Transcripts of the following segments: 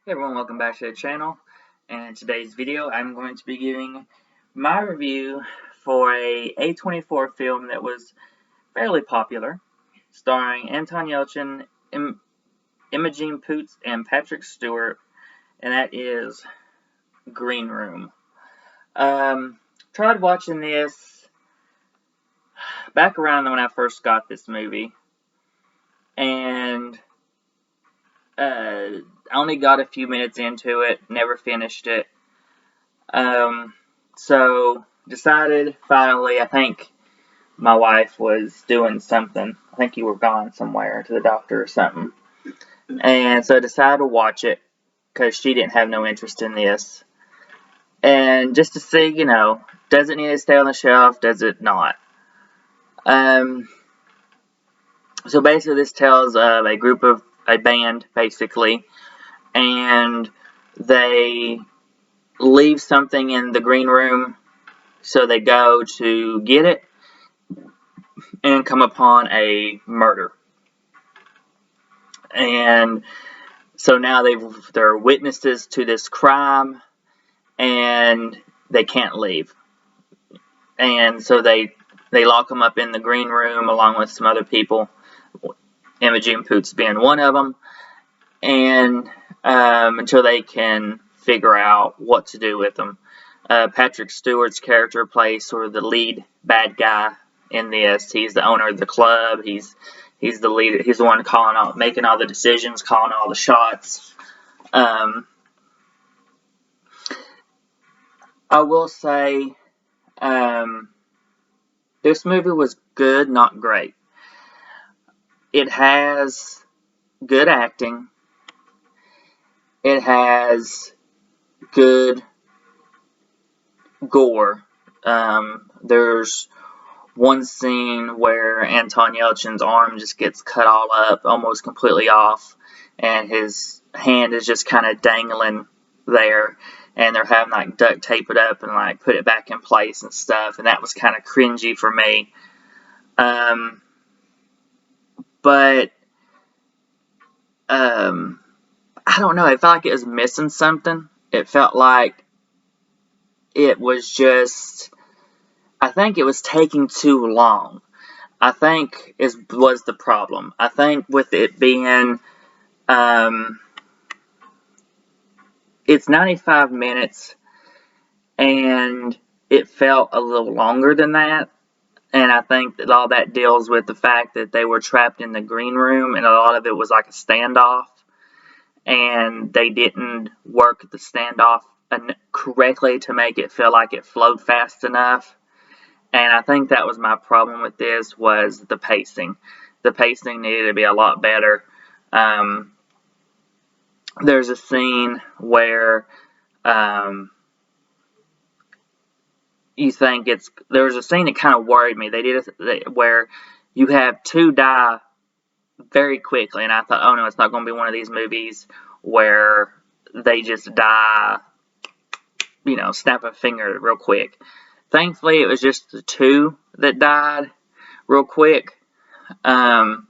Hey everyone, welcome back to the channel. And in today's video, I'm going to be giving my review for a A24 film that was fairly popular, starring Anton Yelchin, Imogen Poots, and Patrick Stewart, and that is Green Room. Tried watching this back around when I first got this movie, and I only got a few minutes into it, never finished it. So decided finally, I think my wife was doing something. I think you were gone somewhere to the doctor or something. And so I decided to watch it because she didn't have no interest in this. And just to see, does it need to stay on the shelf? Does it not? So basically this tells of a band, basically, and they leave something in the green room, so they go to get it and come upon a murder. And so now they're witnesses to this crime, and they can't leave. And so they lock them up in the green room along with some other people, Imogen Poots being one of them, and until they can figure out what to do with them. Patrick Stewart's character plays sort of the lead bad guy in this. He's the owner of the club. He's the leader. He's the one making all the decisions, calling all the shots. I will say, this movie was good, not great. It has good acting. It has good gore. There's one scene where Anton Yelchin's arm just gets cut all up, almost completely off, and his hand is just kind of dangling there, and they're having like duct tape it up and like put it back in place and stuff, and that was kind of cringy for me. But I don't know, it felt like it was missing something. It felt like it was just, I think it was taking too long. I think was the problem. I think with it being, it's 95 minutes, and it felt a little longer than that. And I think that all that deals with the fact that they were trapped in the green room, and a lot of it was like a standoff, and they didn't work the standoff correctly to make it feel like it flowed fast enough. And I think that was my problem with this, was the pacing. The pacing needed to be a lot better. There's a scene where there's a scene that kind of worried me. They did where you have two die very quickly, and I thought, oh no, it's not going to be one of these movies where they just die, snap a finger real quick. Thankfully, it was just the two that died real quick, and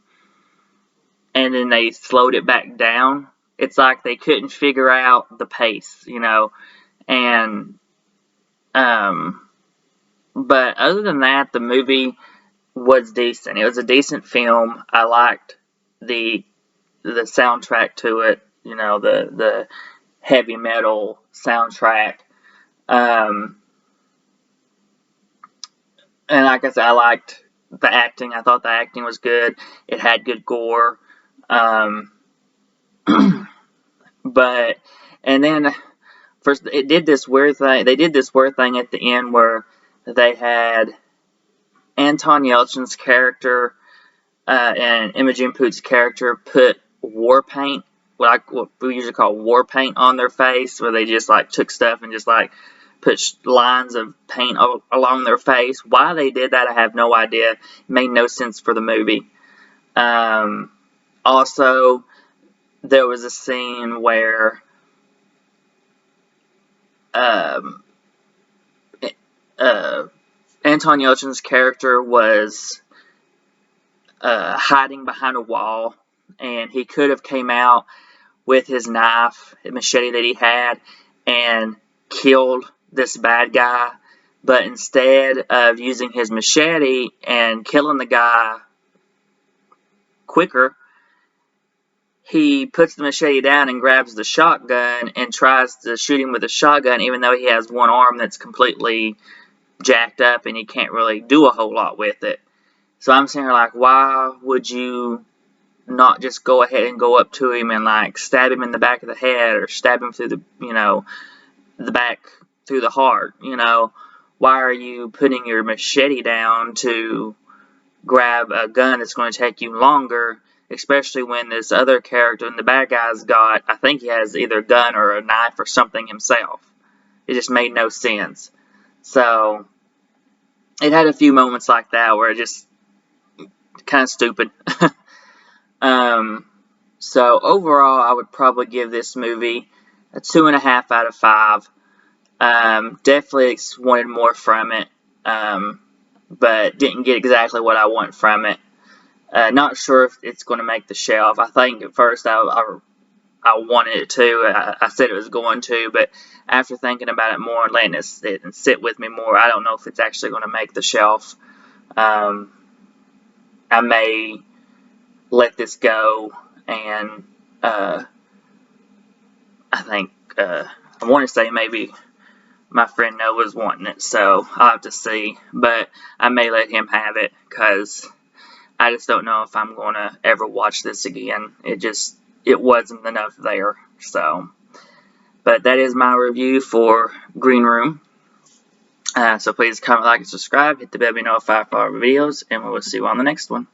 then they slowed it back down. It's like they couldn't figure out the pace, and but other than that, the movie was decent. It was a decent film. I liked the soundtrack to it, the heavy metal soundtrack. And like I said, I liked the acting. I thought the acting was good. It had good gore. But, and then, first, it did this weird thing. They did this weird thing at the end where they had Anton Yelchin's character and Imogen Poots' character put war paint, what we usually call war paint, on their face, where they just like took stuff and just like put lines of paint along their face. Why they did that, I have no idea. It made no sense for the movie. Also, there was a scene where Anton Yelchin's character was hiding behind a wall, and he could have came out with his knife, his machete that he had, and killed this bad guy. But instead of using his machete and killing the guy quicker, he puts the machete down and grabs the shotgun and tries to shoot him with a shotgun, even though he has one arm that's completely jacked up and he can't really do a whole lot with it. So I'm saying, like, why would you not just go ahead and go up to him and, like, stab him in the back of the head or stab him through the, the back through the heart, Why are you putting your machete down to grab a gun that's going to take you longer, especially when this other character and the bad guy's got, I think he has either a gun or a knife or something himself. It just made no sense. So, it had a few moments like that where it just kind of stupid. So overall, I would probably give this movie a 2.5 out of 5. Definitely wanted more from it, but didn't get exactly what I want from it. Not sure if it's going to make the shelf. I think at first I wanted it to. I said it was going to, but after thinking about it more and letting it sit with me more, I don't know if it's actually going to make the shelf. I may let this go, and I think I want to say maybe my friend Noah's wanting it, so I'll have to see, but I may let him have it, because I just don't know if I'm going to ever watch this again. It wasn't enough there, so. But that is my review for Green Room. So please comment, like, and subscribe. Hit the bell to be notified for our videos, and we will see you on the next one.